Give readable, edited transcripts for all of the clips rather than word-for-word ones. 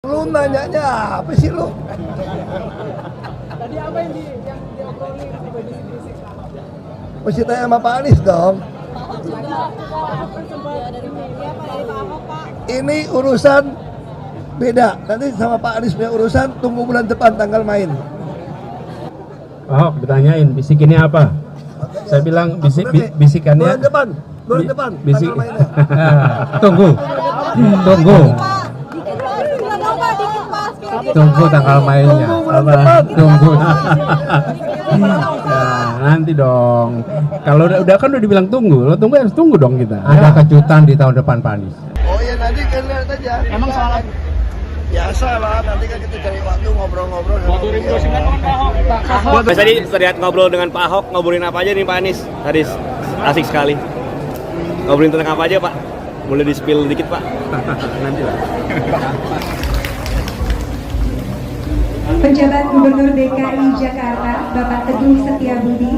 Lu nanyanya apa sih lu? Tadi apa yang diobrolin sampai bisik-bisik? Mesti tanya sama Pak Anies dong. Ini urusan beda. Nanti sama Pak Anies punya urusan, tunggu bulan depan tanggal main. Oh, ditanyain bisikinnya apa? Saya bilang bisikannya Bulan depan bisik. tanggal mainnya. Tunggu tanggal mainnya. Tunggu. Nah, nanti dong. Kalau udah kan udah dibilang tunggu, lo tunggu harus tunggu dong kita. Ada kejutan di tahun depan Pak Anies. Oh ya nanti kan lihat aja. Emang soal Biasa lah, nanti kan kita cari waktu ngobrol-ngobrol. Mas tadi terlihat ngobrol dengan Pak Ahok, ngobrolin apa aja nih Pak Anies? Tadi asik sekali. Ngobrolin tentang apa aja Pak? Boleh di-spill dikit Pak? Nanti lah. Penjabat Gubernur DKI Jakarta Bapak Teguh Setiabudi,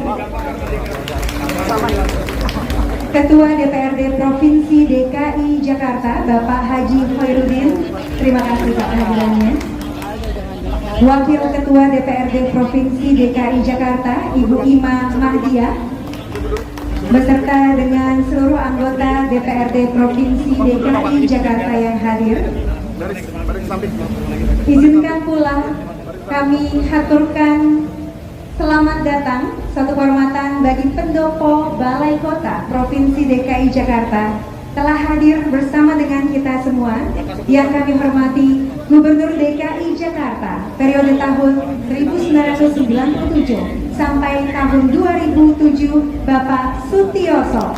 Ketua DPRD Provinsi DKI Jakarta Bapak Haji Khairuddin, terima kasih Pak kehadirannya. Wakil Ketua DPRD Provinsi DKI Jakarta Ibu Ima Mahdiah, beserta dengan seluruh anggota DPRD Provinsi DKI Jakarta yang hadir. Izinkan pula kami haturkan selamat datang, satu kehormatan bagi pendopo Balai Kota Provinsi DKI Jakarta telah hadir bersama dengan kita semua. Yang kami hormati Gubernur DKI Jakarta periode tahun 1997 sampai tahun 2007 Bapak Sutioso.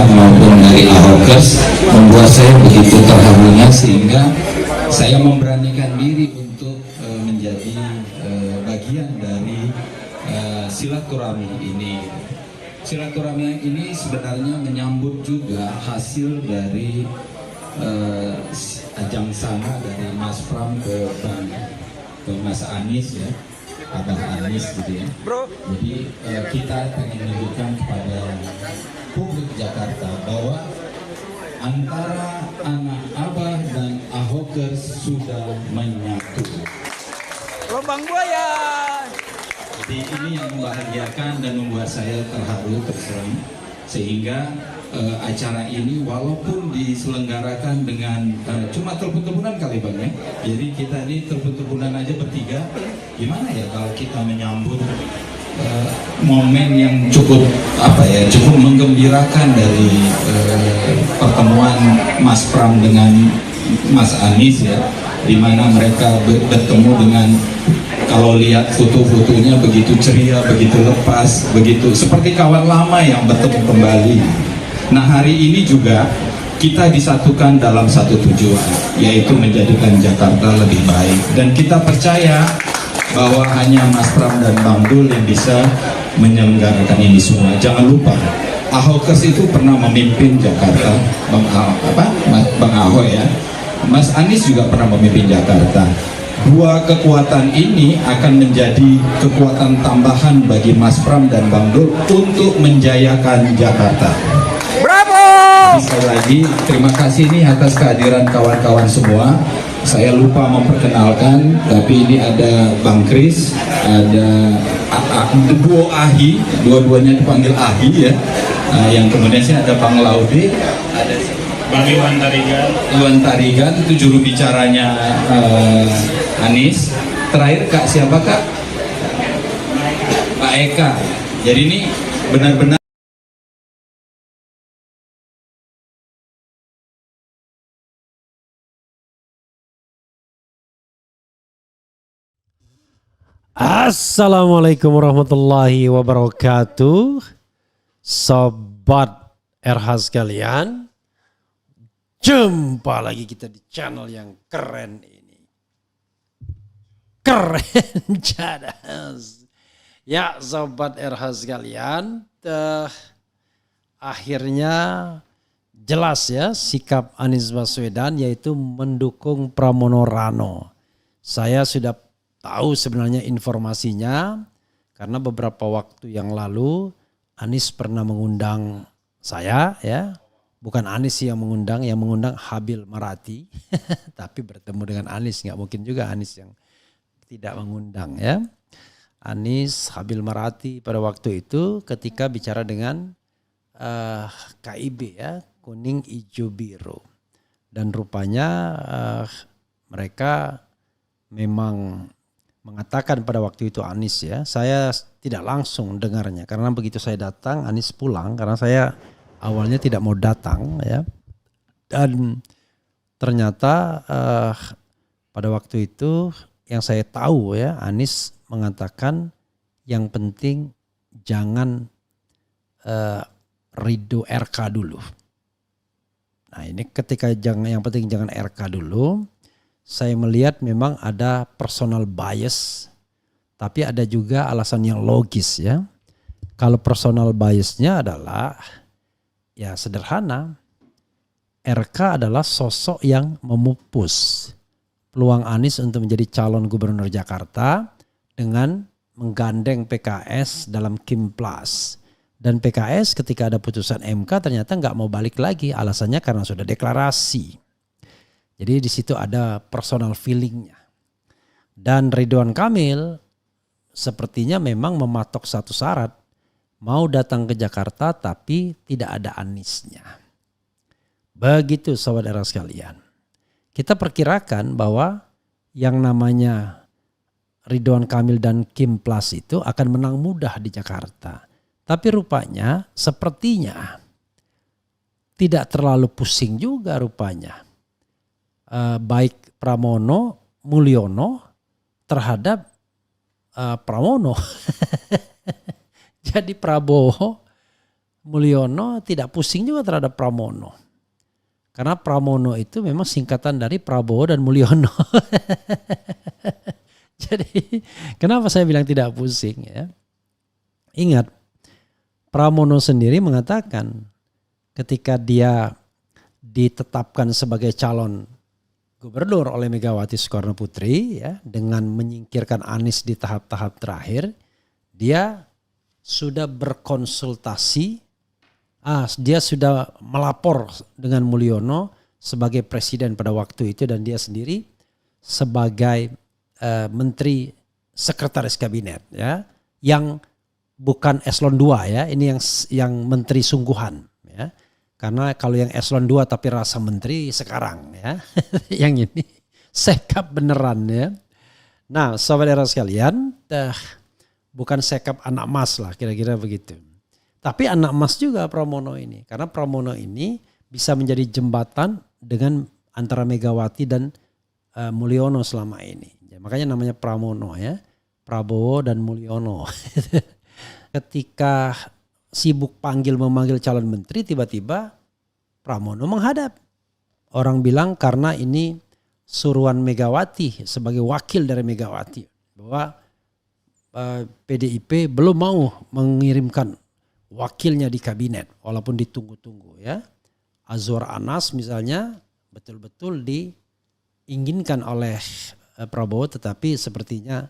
Maupun dari Ahokers membuat saya begitu terharunya sehingga saya memberanikan diri untuk menjadi bagian dari silaturahmi ini. Silaturahmi ini sebenarnya menyambut juga hasil dari ajang sana dari Mas Pram ke Mas Anies ya, Abah Anies gitu ya. Jadi kita ingin menunjukkan kepada publik Jakarta bahwa antara anak Abah dan Ahokers sudah menyatu. Lubang buaya. Jadi ini yang membahagiakan dan membuat saya terharu terserang, sehingga acara ini walaupun diselenggarakan dengan cuma telepon-teleponan kali Bang ya. Jadi kita ini telepon-teleponan aja bertiga. Gimana ya kalau kita menyambut momen yang cukup cukup menggembirakan dari pertemuan Mas Pram dengan Mas Anies ya. di mana mereka bertemu dengan, kalau lihat foto-fotonya begitu ceria, begitu lepas, begitu seperti kawan lama yang bertemu kembali. Nah, hari ini juga kita disatukan dalam satu tujuan, yaitu menjadikan Jakarta lebih baik. Dan kita percaya bahwa hanya Mas Pram dan Bang Dul yang bisa menyelenggarakan ini semua. Jangan lupa, Ahokers itu pernah memimpin Jakarta, Bang Ahoy ya. Mas Anies juga pernah memimpin Jakarta. Dua kekuatan ini akan menjadi kekuatan tambahan bagi Mas Pram dan Bang Dul untuk menjayakan Jakarta. Bravo! Sekali lagi terima kasih nih atas kehadiran kawan-kawan semua. Saya lupa memperkenalkan, tapi ini ada Bang Kris, ada duo Ahi, dua-duanya dipanggil Ahi ya. Yang kemudian sini ada Bang Laude, ada Bang Iwan Tarigan. Iwan Tarigan itu juru bicaranya Anies. Terakhir Kak siapa Kak? Pak Eka. Jadi ini benar-benar Assalamualaikum warahmatullahi wabarakatuh. Sobat RH sekalian, jumpa lagi kita di channel yang keren ini. Keren jadas. Ya Sobat RH sekalian, akhirnya jelas ya sikap Anies Baswedan, yaitu mendukung Pramono Rano. Saya sudah tahu sebenarnya informasinya karena beberapa waktu yang lalu Anies pernah mengundang saya ya. Bukan Anies yang mengundang Habil Marati. Tapi bertemu dengan Anies, nggak mungkin juga Anies yang tidak mengundang ya. Anies, Habil Marati pada waktu itu ketika bicara dengan KIB ya, kuning hijau biru. Dan rupanya mereka memang mengatakan pada waktu itu Anies ya, saya tidak langsung dengarnya karena begitu saya datang Anies pulang karena saya awalnya tidak mau datang ya. Dan ternyata pada waktu itu yang saya tahu ya, Anies mengatakan yang penting jangan Ridho RK dulu. Nah ini ketika yang penting jangan RK dulu. Saya melihat memang ada personal bias, tapi ada juga alasan yang logis ya. Kalau personal biasnya adalah ya sederhana, RK adalah sosok yang memupus peluang Anies untuk menjadi calon gubernur Jakarta dengan menggandeng PKS dalam Kimplas. Dan PKS ketika ada putusan MK ternyata nggak mau balik lagi, alasannya karena sudah deklarasi. Jadi di situ ada personal feelingnya. Dan Ridwan Kamil sepertinya memang mematok satu syarat. Mau datang ke Jakarta tapi tidak ada Aniesnya. Begitu saudara sekalian. Kita perkirakan bahwa yang namanya Ridwan Kamil dan Kimplas itu akan menang mudah di Jakarta. Tapi rupanya sepertinya tidak terlalu pusing juga rupanya. Baik Pramono, Mulyono terhadap Pramono. Jadi Prabowo, Mulyono tidak pusing juga terhadap Pramono. Karena Pramono itu memang singkatan dari Prabowo dan Mulyono. Jadi kenapa saya bilang tidak pusing ya? Ingat, Pramono sendiri mengatakan ketika dia ditetapkan sebagai calon gubernur oleh Megawati Soekarno Putri ya, dengan menyingkirkan Anies di tahap-tahap terakhir, dia sudah berkonsultasi, dia sudah melapor dengan Mulyono sebagai presiden pada waktu itu dan dia sendiri sebagai menteri sekretaris kabinet ya, yang bukan eselon 2 ya, ini yang menteri sungguhan ya. Karena kalau yang eselon 2 tapi rasa menteri sekarang ya. Yang ini sekap beneran ya. Nah saudara sekalian, bukan sekap anak mas lah kira-kira begitu. Tapi anak mas juga Pramono ini. Karena Pramono ini bisa menjadi jembatan dengan antara Megawati dan Mulyono selama ini. Ya, makanya namanya Pramono ya. Prabowo dan Mulyono. Ketika sibuk memanggil calon menteri, tiba-tiba Pramono menghadap. Orang bilang karena ini suruhan Megawati sebagai wakil dari Megawati. Bahwa PDIP belum mau mengirimkan wakilnya di kabinet walaupun ditunggu-tunggu ya. Azwar Anas misalnya betul-betul diinginkan oleh Prabowo, tetapi sepertinya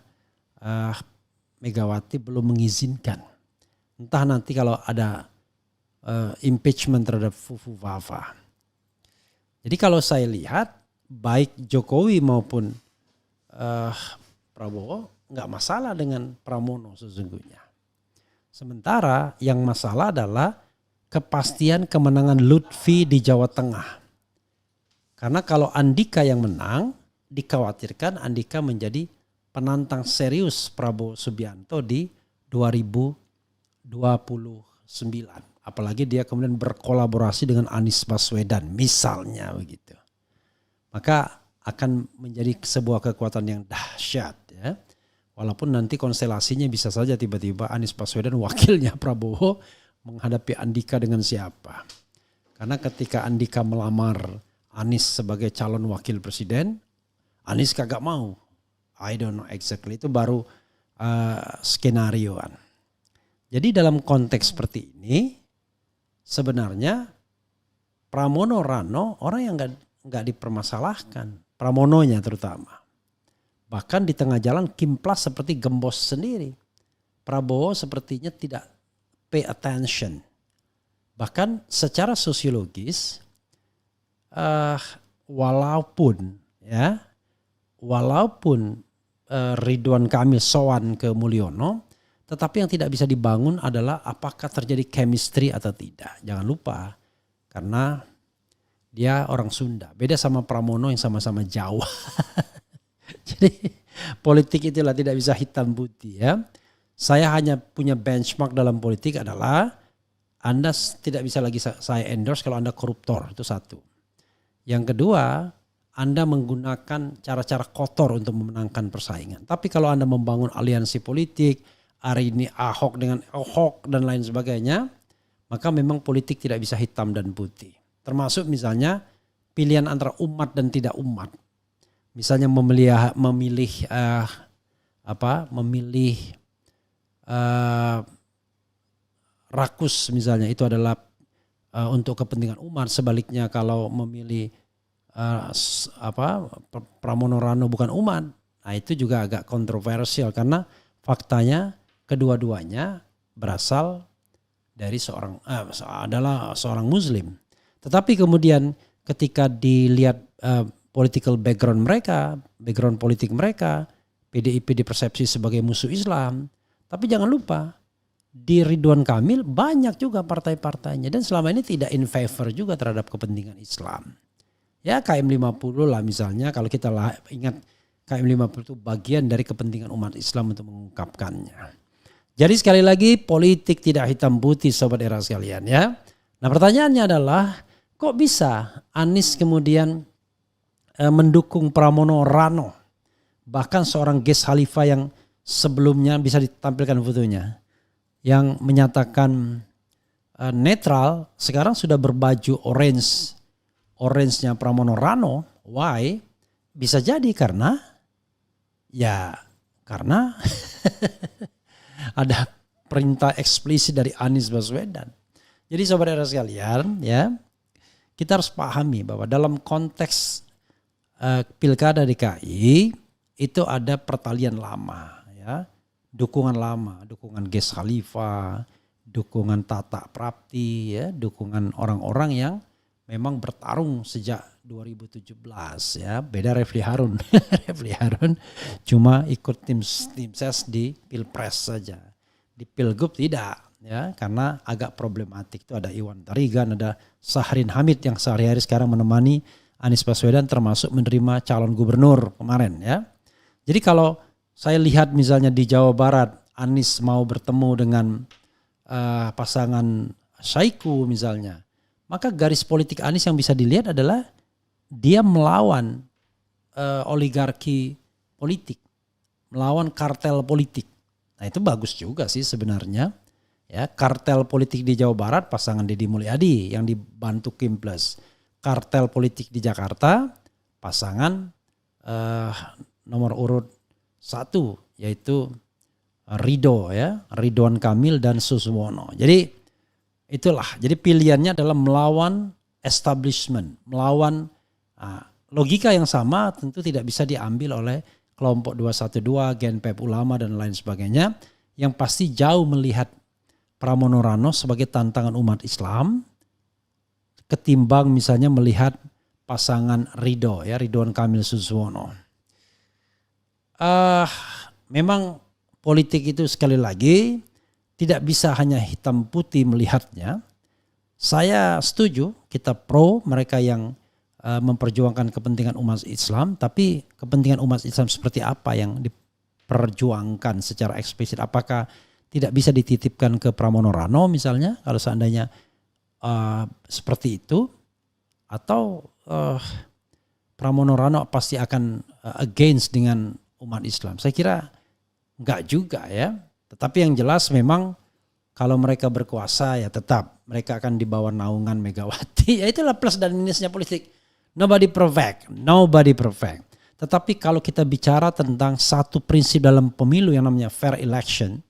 Megawati belum mengizinkan. Entah nanti kalau ada impeachment terhadap Fufu Fafa. Jadi kalau saya lihat baik Jokowi maupun Prabowo nggak masalah dengan Pramono sesungguhnya. Sementara yang masalah adalah kepastian kemenangan Lutfi di Jawa Tengah. Karena kalau Andika yang menang, dikhawatirkan Andika menjadi penantang serius Prabowo Subianto di 2029. Apalagi dia kemudian berkolaborasi dengan Anies Baswedan misalnya begitu. Maka akan menjadi sebuah kekuatan yang dahsyat ya. Walaupun nanti konstelasinya bisa saja tiba-tiba Anies Baswedan wakilnya Prabowo menghadapi Andika dengan siapa. Karena ketika Andika melamar Anies sebagai calon wakil presiden, Anies kagak mau. I don't know exactly, itu baru skenarioan. Jadi dalam konteks seperti ini sebenarnya Pramono Rano orang yang nggak dipermasalahkan, Pramononya terutama. Bahkan di tengah jalan kimplas seperti gembos sendiri. Prabowo sepertinya tidak pay attention. Bahkan secara sosiologis walaupun Ridwan Kamil sowan ke Mulyono, tetapi yang tidak bisa dibangun adalah apakah terjadi chemistry atau tidak. Jangan lupa karena dia orang Sunda. Beda sama Pramono yang sama-sama Jawa. Jadi politik itulah tidak bisa hitam putih ya. Saya hanya punya benchmark dalam politik adalah Anda tidak bisa lagi saya endorse kalau Anda koruptor, itu satu. Yang kedua, Anda menggunakan cara-cara kotor untuk memenangkan persaingan. Tapi kalau Anda membangun aliansi politik, hari ini Ahok dengan Ahok dan lain sebagainya, maka memang politik tidak bisa hitam dan putih. Termasuk misalnya pilihan antara umat dan tidak umat. Misalnya memilih rakus misalnya itu adalah untuk kepentingan umat. Sebaliknya kalau memilih Pramono Rano bukan umat, nah itu juga agak kontroversial karena faktanya kedua-duanya berasal dari adalah seorang Muslim. Tetapi kemudian ketika dilihat political background politik mereka, PDIP dipersepsi sebagai musuh Islam. Tapi jangan lupa, di Ridwan Kamil banyak juga partai-partainya dan selama ini tidak in favor juga terhadap kepentingan Islam. Ya KM 50 lah misalnya, kalau kita ingat KM 50 itu bagian dari kepentingan umat Islam untuk mengungkapkannya. Jadi sekali lagi politik tidak hitam putih sobat era sekalian ya. Nah pertanyaannya adalah kok bisa Anies kemudian mendukung Pramono Rano, bahkan seorang Ges Khalifah yang sebelumnya bisa ditampilkan fotonya, yang menyatakan netral, sekarang sudah berbaju orange-nya Pramono Rano. Why? Bisa jadi karena ada perintah eksplisit dari Anies Baswedan. Jadi sobat era sekalian ya, kita harus pahami bahwa dalam konteks Pilkada DKI itu ada pertalian lama ya, dukungan lama, dukungan Ges Khalifah, dukungan Tata Prapti ya, dukungan orang-orang yang memang bertarung sejak 2017 ya. Beda Refli Harun. Refli Harun cuma ikut tim ses di Pilpres saja. Di Pilgub tidak ya, karena agak problematik. Itu ada Iwan Tarigan, ada Sahrin Hamid yang sehari-hari sekarang menemani Anies Baswedan termasuk menerima calon gubernur kemarin ya. Jadi kalau saya lihat misalnya di Jawa Barat Anies mau bertemu dengan pasangan Saiku misalnya, maka garis politik Anies yang bisa dilihat adalah dia melawan oligarki politik, melawan kartel politik. Nah itu bagus juga sih sebenarnya. Ya, kartel politik di Jawa Barat pasangan Deddy Mulyadi yang dibantu Kim Plus. Kartel politik di Jakarta pasangan nomor urut 1 yaitu Ridho ya, Ridwan Kamil dan Suswono. Jadi itulah, jadi pilihannya adalah melawan establishment, melawan logika yang sama tentu tidak bisa diambil oleh kelompok 212, Gnpf Ulama dan lain sebagainya yang pasti jauh melihat Pramono Rano sebagai tantangan umat Islam ketimbang misalnya melihat pasangan Ridho ya, Ridwan Kamil Suswono. Memang politik itu sekali lagi tidak bisa hanya hitam putih melihatnya. Saya setuju kita pro mereka yang memperjuangkan kepentingan umat Islam, tapi kepentingan umat Islam seperti apa yang diperjuangkan secara eksplisit? Apakah tidak bisa dititipkan ke Pramono Rano misalnya kalau seandainya seperti itu, atau Pramono Rano pasti akan against dengan umat Islam? Saya kira enggak juga ya. Tetapi yang jelas memang kalau mereka berkuasa ya tetap mereka akan di bawah naungan Megawati. Ya itulah plus dan minusnya politik. Nobody perfect. Tetapi kalau kita bicara tentang satu prinsip dalam pemilu yang namanya fair election,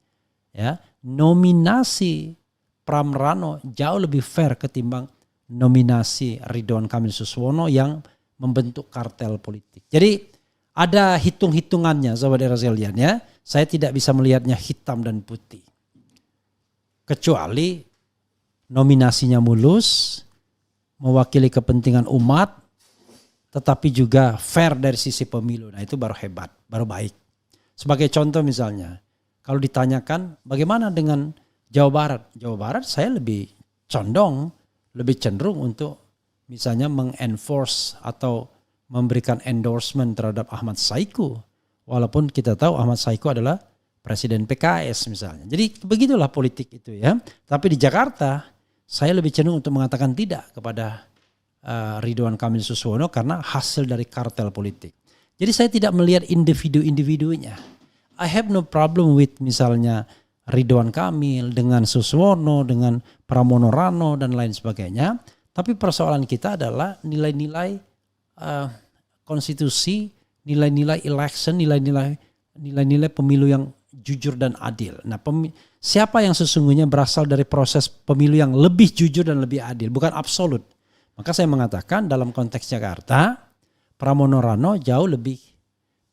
ya, nominasi Pram Rano jauh lebih fair ketimbang nominasi Ridwan Kamil Suswono yang membentuk kartel politik. Jadi ada hitung-hitungannya Sobat Era sekalian ya. Saya tidak bisa melihatnya hitam dan putih. Kecuali nominasinya mulus, mewakili kepentingan umat, tetapi juga fair dari sisi pemilu. Nah itu baru hebat, baru baik. Sebagai contoh misalnya, kalau ditanyakan bagaimana dengan Jawa Barat. Jawa Barat saya lebih cenderung untuk misalnya mengenforce atau memberikan endorsement terhadap Ahmad Saiku. Walaupun kita tahu Ahmad Saiku adalah presiden PKS misalnya. Jadi begitulah politik itu ya. Tapi di Jakarta saya lebih cenderung untuk mengatakan tidak kepada Ridwan Kamil Suswono karena hasil dari kartel politik. Jadi saya tidak melihat individu-individunya. I have no problem with misalnya Ridwan Kamil dengan Suswono, dengan Pramono Rano dan lain sebagainya. Tapi persoalan kita adalah nilai-nilai konstitusi, nilai-nilai election, nilai-nilai pemilu yang jujur dan adil. Nah, siapa yang sesungguhnya berasal dari proses pemilu yang lebih jujur dan lebih adil, bukan absolut. Maka saya mengatakan dalam konteks Jakarta, Pramono Rano jauh lebih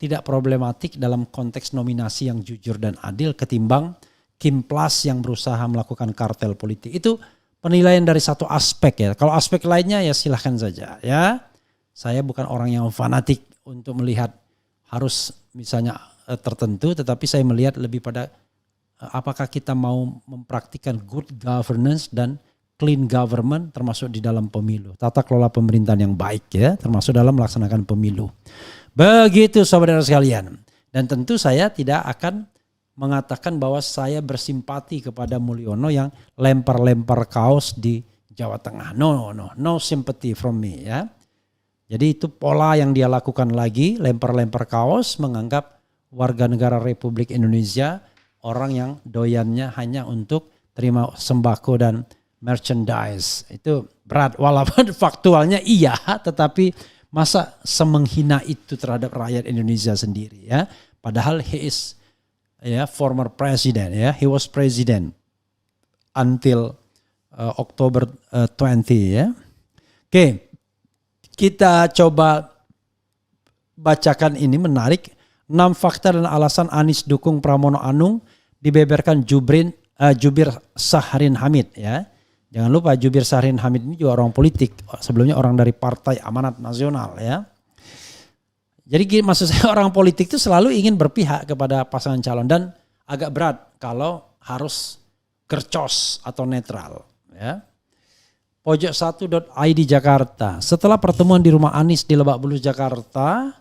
tidak problematik dalam konteks nominasi yang jujur dan adil ketimbang Kim Plus yang berusaha melakukan kartel politik. Itu penilaian dari satu aspek ya. Kalau aspek lainnya ya silahkan saja ya. Saya bukan orang yang fanatik untuk melihat harus misalnya tertentu, tetapi saya melihat lebih pada apakah kita mau mempraktikkan good governance dan clean government termasuk di dalam pemilu. Tata kelola pemerintahan yang baik ya, termasuk dalam melaksanakan pemilu. Begitu saudara sekalian. Dan tentu saya tidak akan mengatakan bahwa saya bersimpati kepada Mulyono yang lempar-lempar kaos di Jawa Tengah. No sympathy from me ya. Jadi itu pola yang dia lakukan lagi, lempar-lempar kaos, menganggap warga negara Republik Indonesia orang yang doyannya hanya untuk terima sembako dan merchandise. Itu berat, walaupun faktualnya iya, tetapi masa semenghina itu terhadap rakyat Indonesia sendiri ya. Padahal he is former president ya, he was president until October 20 ya. Oke. Kita coba bacakan ini menarik. 6 fakta dan alasan Anies dukung Pramono Anung dibeberkan Jubir Sahrin Hamid ya. Jangan lupa Jubir Sahrin Hamid ini juga orang politik. Sebelumnya orang dari Partai Amanat Nasional ya. Jadi maksud saya orang politik itu selalu ingin berpihak kepada pasangan calon. Dan agak berat kalau harus gercos atau netral ya. Pojok1.id Jakarta. Setelah pertemuan di rumah Anies di Lebak Bulus Jakarta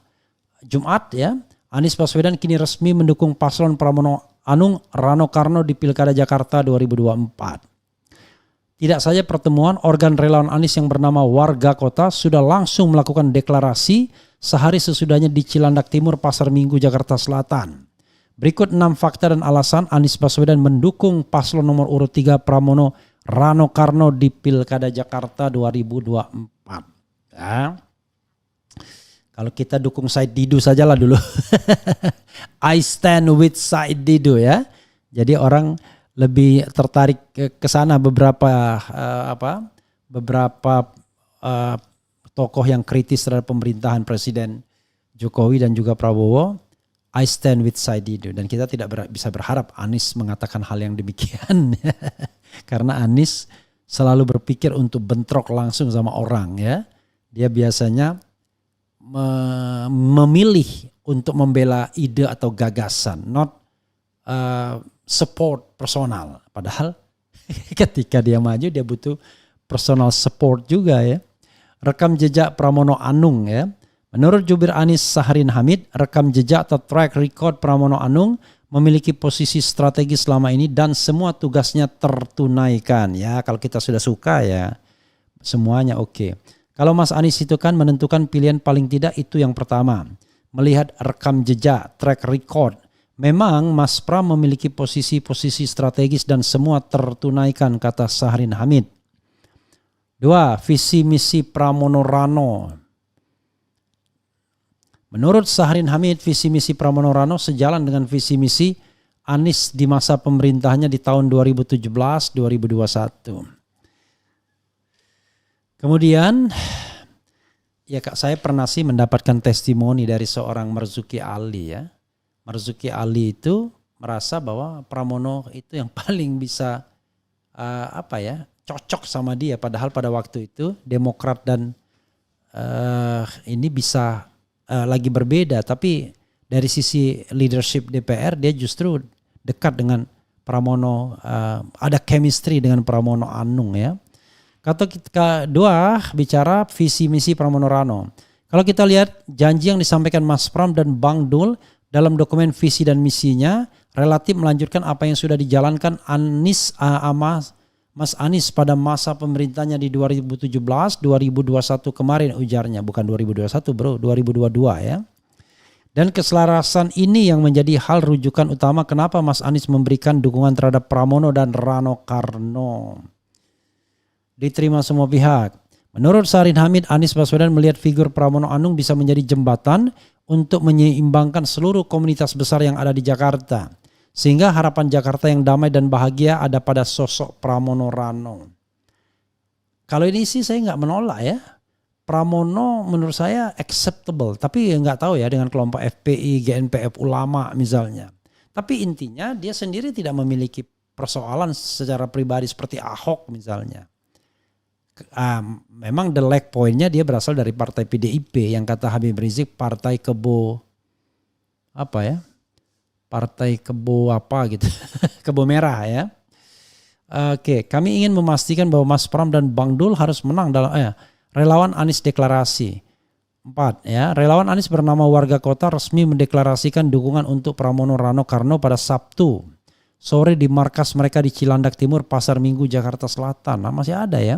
Jumat ya, Anies Baswedan kini resmi mendukung paslon Pramono Anung Rano Karno di Pilkada Jakarta 2024. Tidak saja pertemuan, organ relawan Anies yang bernama Warga Kota sudah langsung melakukan deklarasi sehari sesudahnya di Cilandak Timur, Pasar Minggu, Jakarta Selatan. Berikut 6 fakta dan alasan Anies Baswedan mendukung paslon nomor urut 3 Pramono Rano Karno di Pilkada Jakarta 2024. Ya. Kalau kita dukung Said Didu sajalah dulu. I stand with Said Didu ya. Jadi orang lebih tertarik ke sana beberapa tokoh yang kritis terhadap pemerintahan Presiden Jokowi dan juga Prabowo. I stand with Said Didu, dan kita tidak bisa berharap Anies mengatakan hal yang demikian karena Anies selalu berpikir untuk bentrok langsung sama orang ya. Dia biasanya memilih untuk membela ide atau gagasan, not support personal. Padahal ketika dia maju dia butuh personal support juga ya. Rekam jejak Pramono Anung ya. Menurut jubir Anies Saharin Hamid, rekam jejak atau track record Pramono Anung memiliki posisi strategis selama ini dan semua tugasnya tertunaikan. Ya, kalau kita sudah suka ya semuanya oke. Kalau Mas Anies itu kan menentukan pilihan paling tidak itu yang pertama. Melihat rekam jejak, track record. Memang Mas Pram memiliki posisi-posisi strategis dan semua tertunaikan, kata Saharin Hamid. 2. Visi misi Pramono Rano. Menurut Saharin Hamid, visi misi Pramono Rano sejalan dengan visi misi Anies di masa pemerintahannya di tahun 2017-2021. Kemudian, ya Kak, saya pernah sih mendapatkan testimoni dari seorang Marzuki Ali ya. Marzuki Ali itu merasa bahwa Pramono itu yang paling bisa cocok sama dia. Padahal pada waktu itu Demokrat dan ini bisa lagi berbeda, tapi dari sisi leadership DPR dia justru dekat dengan Pramono, ada chemistry dengan Pramono Anung ya. Kata kedua bicara visi misi Pramono Rano. Kalau kita lihat janji yang disampaikan Mas Pram dan Bang Dul dalam dokumen visi dan misinya relatif melanjutkan apa yang sudah dijalankan Mas Anies pada masa pemerintahnya di 2017-2021 kemarin, ujarnya. Bukan 2021 bro, 2022 ya. Dan keselarasan ini yang menjadi hal rujukan utama kenapa Mas Anies memberikan dukungan terhadap Pramono dan Rano Karno. Diterima semua pihak. Menurut Saharin Hamid, Anies Baswedan melihat figur Pramono Anung bisa menjadi jembatan untuk menyeimbangkan seluruh komunitas besar yang ada di Jakarta. Sehingga harapan Jakarta yang damai dan bahagia ada pada sosok Pramono Rano. Kalau ini sih saya nggak menolak ya. Pramono menurut saya acceptable. Tapi nggak tahu ya dengan kelompok FPI, GNPF, ulama misalnya. Tapi intinya dia sendiri tidak memiliki persoalan secara pribadi seperti Ahok misalnya. Memang the lag pointnya dia berasal dari partai PDIP yang kata Habib Rizik partai kebo partai kebo apa gitu, kebo merah ya. Oke, kami ingin memastikan bahwa Mas Pram dan Bang Dul harus menang dalam relawan Anies deklarasi. 4 ya, relawan Anies bernama Warga Kota resmi mendeklarasikan dukungan untuk Pramono Rano Karno pada Sabtu sore di markas mereka di Cilandak Timur, Pasar Minggu, Jakarta Selatan. Nah, masih ada ya.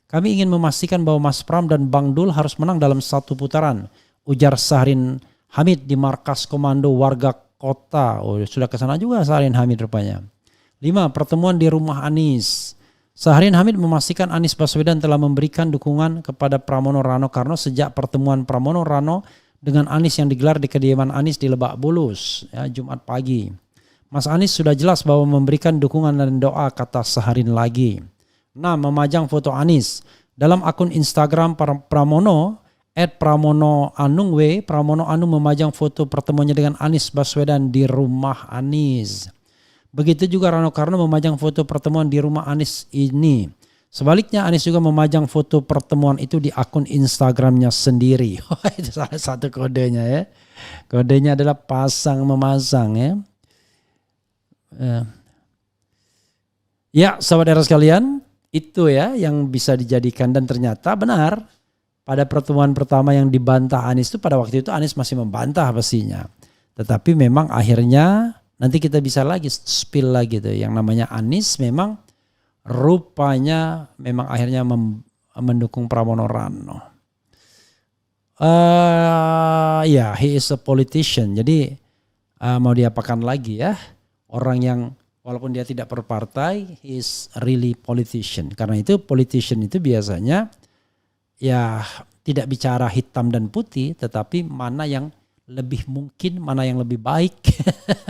Kami ingin memastikan bahwa Mas Pram dan Bang Dul harus menang dalam satu putaran, ujar Saharin Hamid di markas komando Warga Kota. Oh, sudah ke sana juga Saharin Hamid rupanya. 5. Pertemuan di rumah Anies. Saharin Hamid memastikan Anies Baswedan telah memberikan dukungan kepada Pramono Rano Karno sejak pertemuan Pramono Rano dengan Anies yang digelar di kediaman Anies di Lebak Bulus ya, Jumat pagi. Mas Anies sudah jelas bahwa memberikan dukungan dan doa, kata Saharin lagi. 6. Memajang foto Anies. Dalam akun Instagram Pramono @Pramono Anung W, Pramono Anung memajang foto pertemuannya dengan Anies Baswedan di rumah Anies. Begitu juga Rano Karno memajang foto pertemuan di rumah Anies ini. Sebaliknya Anies juga memajang foto pertemuan itu di akun Instagramnya sendiri. Itu salah satu kodenya ya. Kodenya adalah pasang memasang ya. Ya, saudara sekalian, itu ya yang bisa dijadikan, dan ternyata benar. Pada pertemuan pertama yang dibantah Anies itu pada waktu itu Anies masih membantah pastinya. Tetapi memang akhirnya nanti kita bisa lagi spill lagi tuh yang namanya Anies memang rupanya memang akhirnya mendukung Pramono Rano. Ya, he is a politician. Jadi mau diapakan lagi ya? Orang yang walaupun dia tidak berpartai, he is really politician. Karena itu politician itu biasanya ya tidak bicara hitam dan putih, tetapi mana yang lebih mungkin, mana yang lebih baik,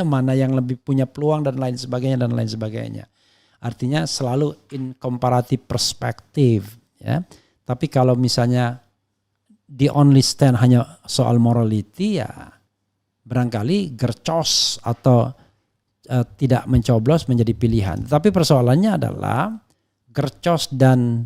mana yang lebih punya peluang dan lain sebagainya. Artinya selalu in comparative perspective ya. Tapi kalau misalnya the only stand hanya soal morality ya barangkali gercos atau tidak mencoblos menjadi pilihan. Tapi persoalannya adalah gercos dan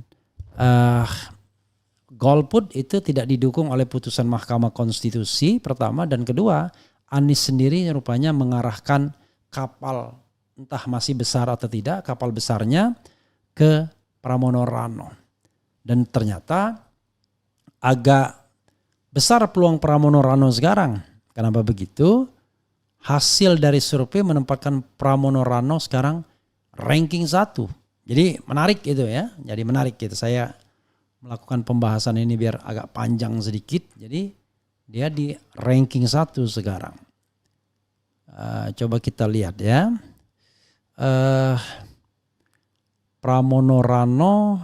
golput itu tidak didukung oleh putusan Mahkamah Konstitusi pertama, dan kedua Anies sendiri rupanya mengarahkan kapal entah masih besar atau tidak, kapal besarnya ke Pramono Rano. Dan ternyata agak besar peluang Pramono Rano sekarang. Kenapa begitu? Hasil dari survei menempatkan Pramono Rano sekarang ranking 1. Jadi menarik itu ya. Jadi menarik gitu. Saya melakukan pembahasan ini biar agak panjang sedikit. Jadi dia di ranking 1 sekarang. Coba kita lihat ya. Pramono Rano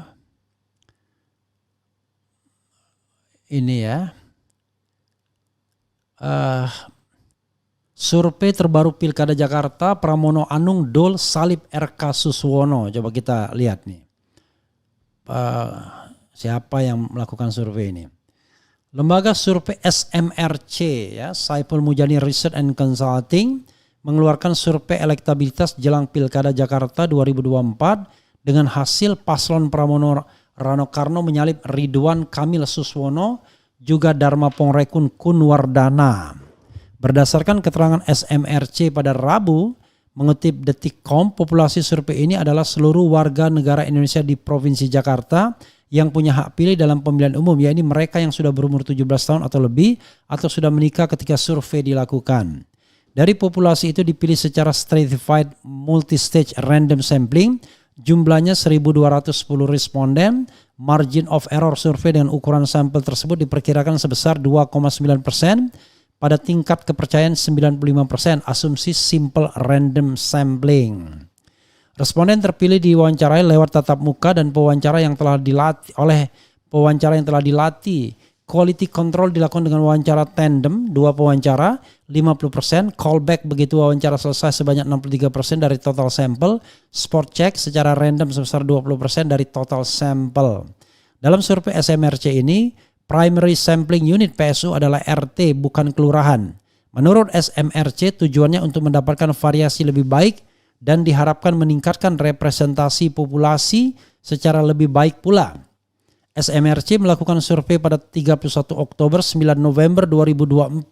ini ya. Survei terbaru Pilkada Jakarta, Pramono Anung Dol Salib RK Suswono. Coba kita lihat nih. Siapa yang melakukan survei ini? Lembaga survei SMRC ya, Saiful Mujani Research and Consulting mengeluarkan survei elektabilitas jelang Pilkada Jakarta 2024 dengan hasil paslon Pramono Rano Karno menyalip Ridwan Kamil Suswono juga Dharma Pongrekun Kunwardana. Berdasarkan keterangan SMRC pada Rabu, mengutip Detikcom, populasi survei ini adalah seluruh warga negara Indonesia di Provinsi Jakarta yang punya hak pilih dalam pemilihan umum, yaitu mereka yang sudah berumur 17 tahun atau lebih atau sudah menikah ketika survei dilakukan. Dari populasi itu dipilih secara stratified multi-stage random sampling, jumlahnya 1.210 responden. Margin of error survei dengan ukuran sampel tersebut diperkirakan sebesar 2,9%. Pada tingkat kepercayaan 95%, asumsi simple random sampling. Responden terpilih diwawancarai lewat tatap muka dan pewawancara yang telah dilatih Quality control dilakukan dengan wawancara tandem, 2 pewawancara, 50%, callback begitu wawancara selesai sebanyak 63% dari total sampel, spot check secara random sebesar 20% dari total sampel. Dalam survei SMRC ini, primary sampling unit PSU adalah RT bukan kelurahan. Menurut SMRC tujuannya untuk mendapatkan variasi lebih baik dan diharapkan meningkatkan representasi populasi secara lebih baik pula. SMRC melakukan survei pada 31 Oktober 9 November 2024.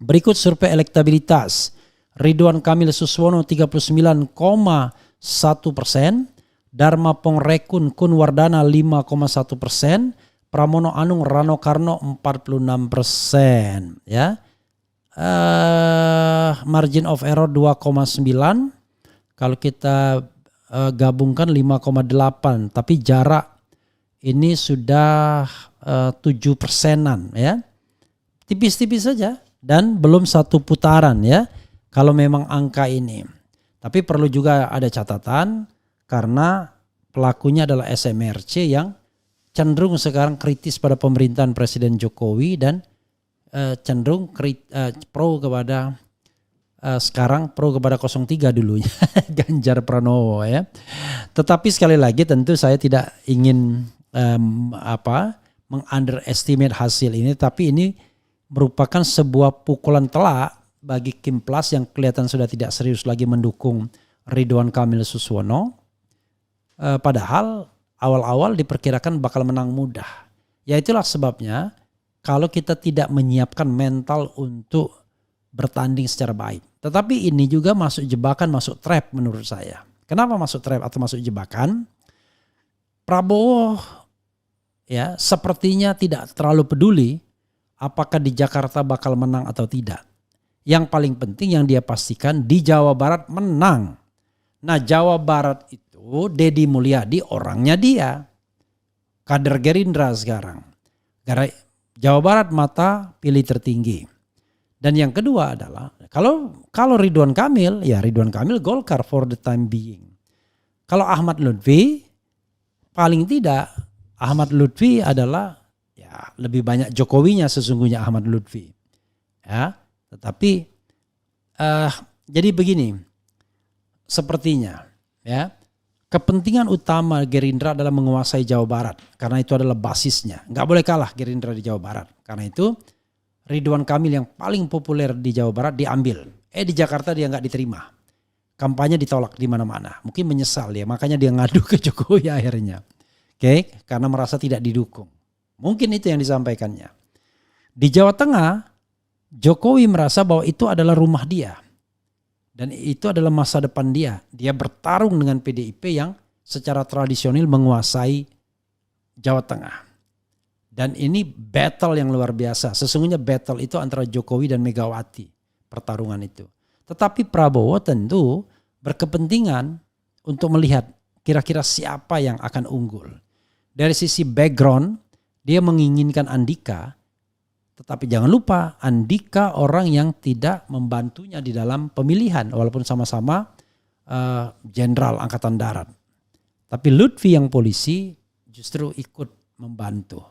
Berikut survei elektabilitas. Ridwan Kamil Suswono 39,1%, Dharma Pongrekun Kunwardana 5,1%, Pramono Anung Rano Karno 46%. Ya. Margin of error 2,9. Kalau kita gabungkan 5,8, tapi jarak ini sudah 7%-an ya. Tipis-tipis saja dan belum satu putaran ya kalau memang angka ini. Tapi perlu juga ada catatan karena pelakunya adalah SMRC yang cenderung sekarang kritis pada pemerintahan Presiden Jokowi dan cenderung pro kepada sekarang pro kepada 03 dulunya Ganjar Pranowo ya. Tetapi sekali lagi tentu saya tidak ingin meng-underestimate hasil ini, tapi ini merupakan sebuah pukulan telak bagi Kim Plus yang kelihatan sudah tidak serius lagi mendukung Ridwan Kamil Suswono. Padahal awal-awal diperkirakan bakal menang mudah. Ya itulah sebabnya kalau kita tidak menyiapkan mental untuk bertanding secara baik. Tetapi ini juga masuk jebakan, masuk trap menurut saya. Kenapa masuk trap atau masuk jebakan? Prabowo ya sepertinya tidak terlalu peduli apakah di Jakarta bakal menang atau tidak. Yang paling penting yang dia pastikan di Jawa Barat menang. Nah Jawa Barat itu Deddy Mulyadi orangnya dia. Kader Gerindra sekarang. Jawa Barat mata pilih tertinggi. Dan yang kedua adalah kalau Ridwan Kamil, ya Ridwan Kamil Golkar for the time being. Kalau Ahmad Lutfi, paling tidak Ahmad Lutfi adalah ya lebih banyak Jokowinya sesungguhnya Ahmad Lutfi. Ya, tetapi jadi begini, sepertinya ya kepentingan utama Gerindra adalah menguasai Jawa Barat karena itu adalah basisnya. Nggak boleh kalah Gerindra di Jawa Barat. Karena itu Ridwan Kamil yang paling populer di Jawa Barat diambil. Di Jakarta dia nggak diterima. Kampanye ditolak di mana-mana. Mungkin menyesal ya, makanya dia ngadu ke Jokowi akhirnya. Oke, karena merasa tidak didukung. Mungkin itu yang disampaikannya. Di Jawa Tengah, Jokowi merasa bahwa itu adalah rumah dia. Dan itu adalah masa depan dia. Dia bertarung dengan PDIP yang secara tradisional menguasai Jawa Tengah. Dan ini battle yang luar biasa. Sesungguhnya battle itu antara Jokowi dan Megawati. Pertarungan itu. Tetapi Prabowo tentu berkepentingan untuk melihat kira-kira siapa yang akan unggul. Dari sisi background, dia menginginkan Andika. Tetapi jangan lupa Andika orang yang tidak membantunya di dalam pemilihan. Walaupun sama-sama jenderal Angkatan Darat. Tapi Lutfi yang polisi justru ikut membantu.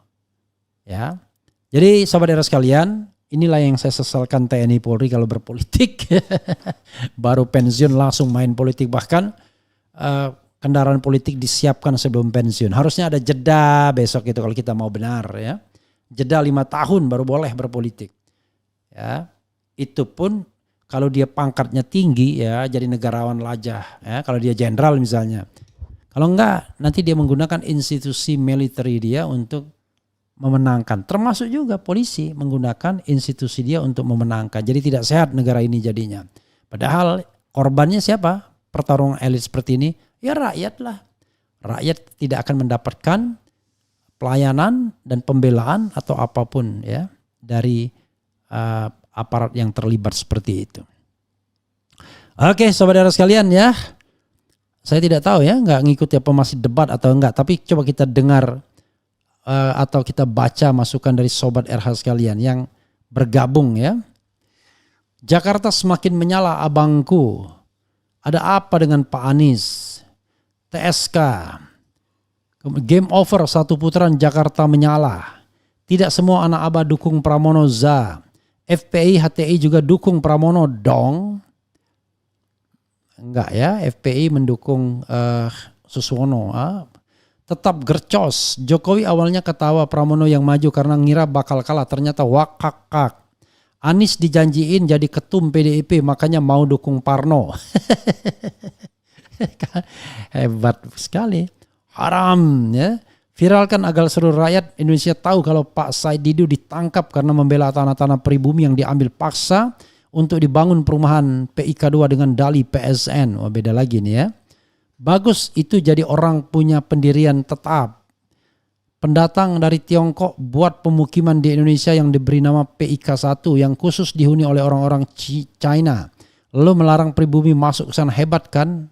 Ya, jadi sobat era sekalian, inilah yang saya sesalkan TNI Polri kalau berpolitik. Baru pensiun langsung main politik, bahkan kendaraan politik disiapkan sebelum pensiun. Harusnya ada jeda besok itu kalau kita mau benar ya. Jeda 5 tahun baru boleh berpolitik. Ya, itu pun kalau dia pangkatnya tinggi ya, jadi negarawan lajah ya, kalau dia jenderal misalnya. Kalau enggak nanti dia menggunakan institusi militer dia untuk memenangkan, termasuk juga polisi menggunakan institusi dia untuk memenangkan. Jadi tidak sehat negara ini jadinya. Padahal korbannya siapa? Pertarungan elit seperti ini, ya rakyat lah. Rakyat tidak akan mendapatkan pelayanan dan pembelaan atau apapun ya dari aparat yang terlibat seperti itu. Oke, saudara sekalian ya. Saya tidak tahu ya, nggak ngikuti apa masih debat atau enggak. Tapi coba kita dengar atau kita baca masukan dari sobat RH sekalian yang bergabung ya. Jakarta semakin menyala abangku. Ada apa dengan Pak Anies? TSK. Game over 1 putaran Jakarta menyala. Tidak semua anak abah dukung Pramono Za. FPI HTI juga dukung Pramono dong. Enggak ya, FPI mendukung Suswono. Tetap gercos. Jokowi awalnya ketawa Pramono yang maju karena ngira bakal kalah. Ternyata wakakak. Anies dijanjiin jadi ketum PDIP makanya mau dukung Parno. Hebat sekali. Haram ya. Viralkan agar seluruh rakyat Indonesia tahu kalau Pak Said Didu ditangkap karena membela tanah-tanah pribumi yang diambil paksa untuk dibangun perumahan PIK 2 dengan dalih PSN. Wah, beda lagi nih ya. Bagus itu jadi orang punya pendirian tetap. Pendatang dari Tiongkok buat pemukiman di Indonesia yang diberi nama PIK 1 yang khusus dihuni oleh orang-orang China. Lalu melarang pribumi masuk ke sana, hebat kan?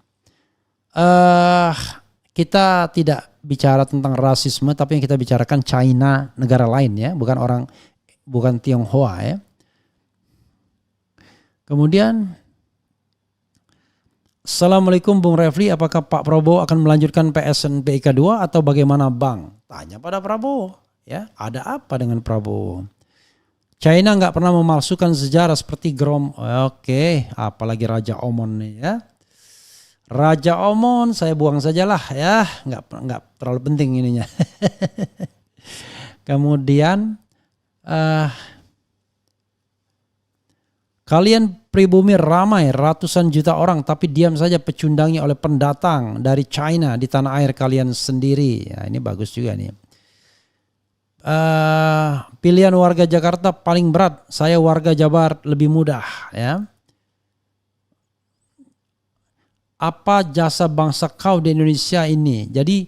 Kita tidak bicara tentang rasisme, tapi yang kita bicarakan China, negara lain ya, bukan Tionghoa ya. Kemudian Assalamualaikum Bung Refli, apakah Pak Prabowo akan melanjutkan PSN PIK 2 atau bagaimana Bang? Tanya pada Prabowo ya, ada apa dengan Prabowo? China nggak pernah memalsukan sejarah seperti Grom. Oke, apalagi Raja Omon nih ya. Raja Omon saya buang sajalah ya, nggak terlalu penting ininya. Kemudian kalian pribumi ramai ratusan juta orang tapi diam saja pecundangi oleh pendatang dari China di tanah air kalian sendiri. Ya, ini bagus juga nih. Pilihan warga Jakarta paling berat. Saya warga Jabar lebih mudah ya. Apa jasa bangsa kau di Indonesia ini? Jadi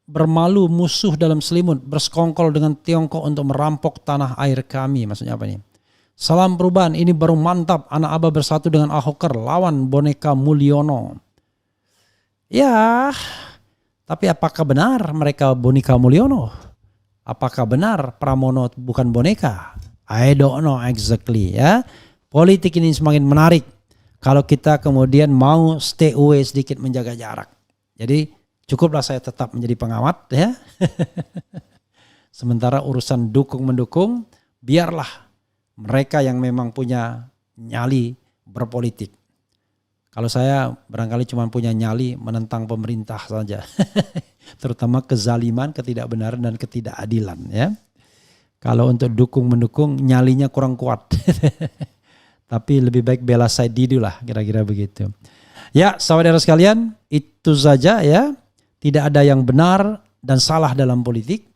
bermalu musuh dalam selimut, bersekongkol dengan Tiongkok untuk merampok tanah air kami. Maksudnya apa nih? Salam perubahan, ini baru mantap. Anak Abah bersatu dengan Ahoker lawan boneka Mulyono. Ya, tapi apakah benar mereka boneka Mulyono? Apakah benar Pramono bukan boneka? I don't know exactly ya. Politik ini semakin menarik kalau kita kemudian mau stay away sedikit, menjaga jarak. Jadi cukuplah saya tetap menjadi pengamat ya. Sementara urusan dukung-mendukung, biarlah mereka yang memang punya nyali berpolitik. Kalau saya barangkali cuma punya nyali menentang pemerintah saja. Terutama kezaliman, ketidakbenaran dan ketidakadilan ya. Kalau untuk dukung-mendukung nyalinya kurang kuat. Tapi lebih baik bela side dulu lah, kira-kira begitu. Ya, saudara sekalian, itu saja ya. Tidak ada yang benar dan salah dalam politik.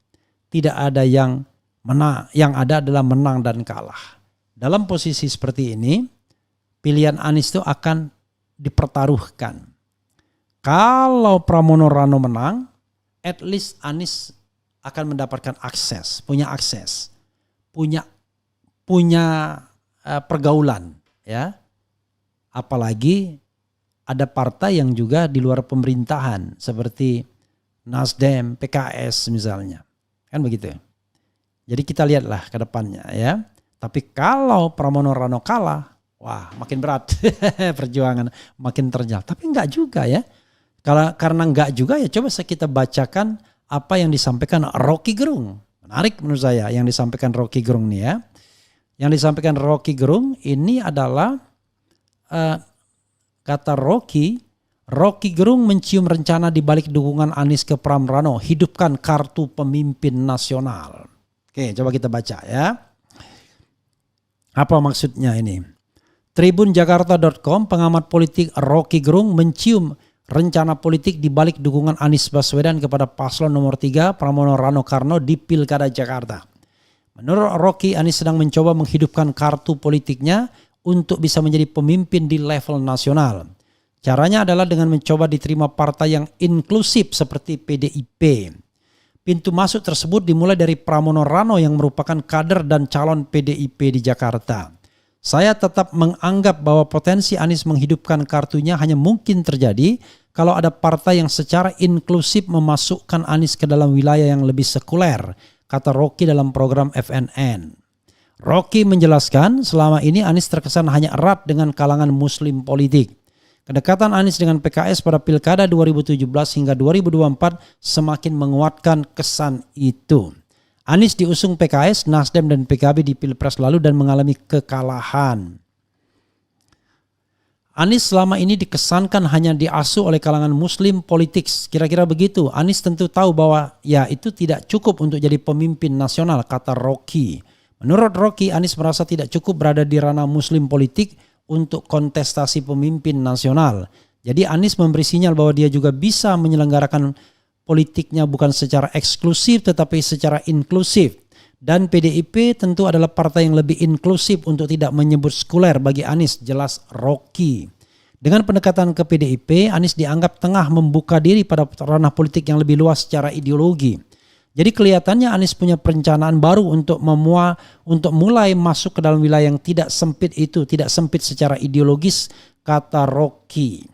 Tidak ada yang menang, yang ada adalah menang dan kalah. Dalam posisi seperti ini, pilihan Anies itu akan dipertaruhkan. Kalau Pramono Rano menang, at least Anies akan mendapatkan akses, punya pergaulan ya. Apalagi ada partai yang juga di luar pemerintahan seperti Nasdem, PKS misalnya. Kan begitu. Jadi kita lihatlah ke depannya ya. Tapi kalau Pramono Rano kalah, wah makin berat perjuangan, makin terjal. Tapi enggak juga ya. Karena enggak juga ya, coba kita bacakan apa yang disampaikan Rocky Gerung. Menarik menurut saya yang disampaikan Rocky Gerung nih ya. Yang disampaikan Rocky Gerung ini adalah kata Rocky Gerung mencium rencana di balik dukungan Anies ke Pram Rano, hidupkan kartu pemimpin nasional. Oke, coba kita baca ya. Apa maksudnya ini? Tribunjakarta.com, pengamat politik Rocky Gerung mencium rencana politik di balik dukungan Anies Baswedan kepada paslon nomor 3 Pramono Rano Karno di Pilkada Jakarta. Menurut Rocky, Anies sedang mencoba menghidupkan kartu politiknya untuk bisa menjadi pemimpin di level nasional. Caranya adalah dengan mencoba diterima partai yang inklusif seperti PDIP. Pintu masuk tersebut dimulai dari Pramono Rano yang merupakan kader dan calon PDIP di Jakarta. Saya tetap menganggap bahwa potensi Anies menghidupkan kartunya hanya mungkin terjadi kalau ada partai yang secara inklusif memasukkan Anies ke dalam wilayah yang lebih sekuler, kata Rocky dalam program FNN. Rocky menjelaskan selama ini Anies terkesan hanya erat dengan kalangan muslim politik. Kedekatan Anies dengan PKS pada Pilkada 2017 hingga 2024 semakin menguatkan kesan itu. Anies diusung PKS, Nasdem dan PKB di Pilpres lalu dan mengalami kekalahan. Anies selama ini dikesankan hanya diasuh oleh kalangan muslim politik. Kira-kira begitu. Anies tentu tahu bahwa ya itu tidak cukup untuk jadi pemimpin nasional, kata Rocky. Menurut Rocky, Anies merasa tidak cukup berada di ranah muslim politik untuk kontestasi pemimpin nasional. Jadi Anies memberi sinyal bahwa dia juga bisa menyelenggarakan politiknya bukan secara eksklusif tetapi secara inklusif. Dan PDIP tentu adalah partai yang lebih inklusif untuk tidak menyebut sekuler bagi Anies, jelas Rocky. Dengan pendekatan ke PDIP, Anies dianggap tengah membuka diri pada ranah politik yang lebih luas secara ideologi. Jadi kelihatannya Anies punya perencanaan baru untuk mulai masuk ke dalam wilayah yang tidak sempit itu, tidak sempit secara ideologis, kata Rocky.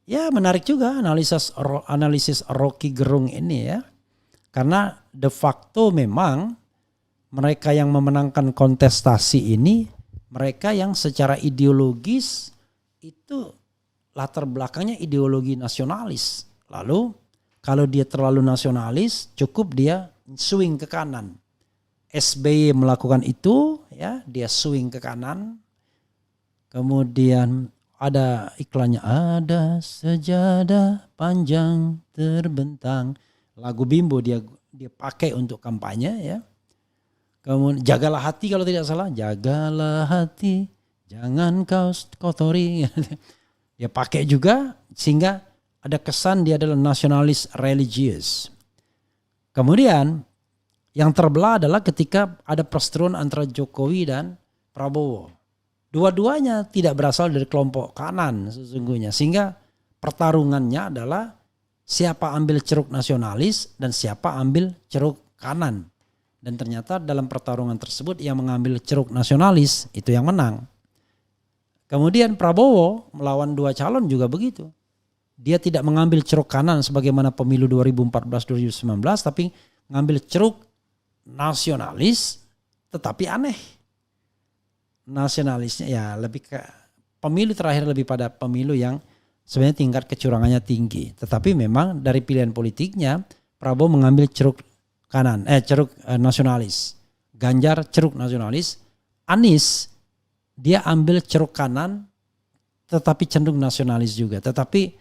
Ya menarik juga analisis Rocky Gerung ini ya. Karena de facto memang mereka yang memenangkan kontestasi ini, mereka yang secara ideologis itu latar belakangnya ideologi nasionalis. Lalu kalau dia terlalu nasionalis, cukup dia swing ke kanan. SBY melakukan itu, ya, dia swing ke kanan. Kemudian ada iklannya, ada sejadah panjang terbentang. Lagu Bimbo dia pakai untuk kampanye, ya. Kemudian jagalah hati kalau tidak salah, jagalah hati, jangan kau kotori. Dia pakai juga sehingga ada kesan dia adalah nasionalis religius. Kemudian yang terbelah adalah ketika ada perseteruan antara Jokowi dan Prabowo. Dua-duanya tidak berasal dari kelompok kanan sesungguhnya. Sehingga pertarungannya adalah siapa ambil ceruk nasionalis dan siapa ambil ceruk kanan. Dan ternyata dalam pertarungan tersebut yang mengambil ceruk nasionalis itu yang menang. Kemudian Prabowo melawan dua calon juga begitu. Dia tidak mengambil ceruk kanan sebagaimana pemilu 2014-2019 tapi mengambil ceruk nasionalis tetapi aneh. Nasionalisnya ya lebih ke pemilu terakhir lebih pada pemilu yang sebenarnya tingkat kecurangannya tinggi. Tetapi memang dari pilihan politiknya Prabowo mengambil ceruk kanan, ceruk nasionalis. Ganjar ceruk nasionalis. Anies dia ambil ceruk kanan tetapi cenderung nasionalis juga. Tetapi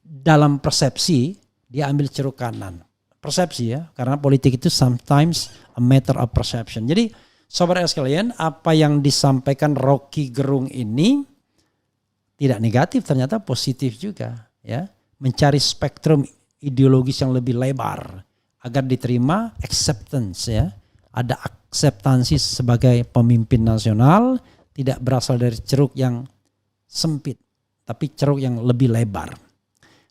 dalam persepsi dia ambil ceruk kanan. Persepsi ya, karena politik itu sometimes a matter of perception. Jadi sobat sekalian, apa yang disampaikan Rocky Gerung ini tidak negatif, ternyata positif juga ya. Mencari spektrum ideologis yang lebih lebar agar diterima, acceptance ya. Ada akseptansi sebagai pemimpin nasional, tidak berasal dari ceruk yang sempit, tapi ceruk yang lebih lebar.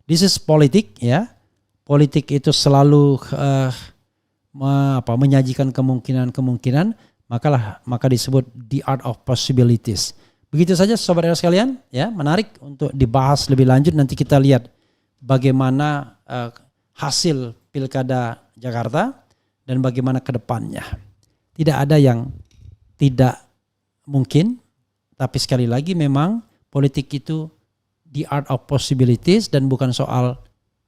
This is politik ya. Politik itu selalu menyajikan kemungkinan-kemungkinan, maka disebut the art of possibilities. Begitu saja sobat sekalian, ya, menarik untuk dibahas lebih lanjut. Nanti kita lihat bagaimana hasil Pilkada Jakarta dan bagaimana ke depannya. Tidak ada yang tidak mungkin, tapi sekali lagi memang politik itu the art of possibilities dan bukan soal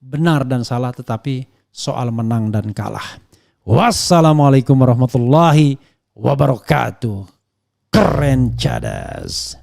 benar dan salah, tetapi soal menang dan kalah. Wassalamualaikum warahmatullahi wabarakatuh. Keren cadas.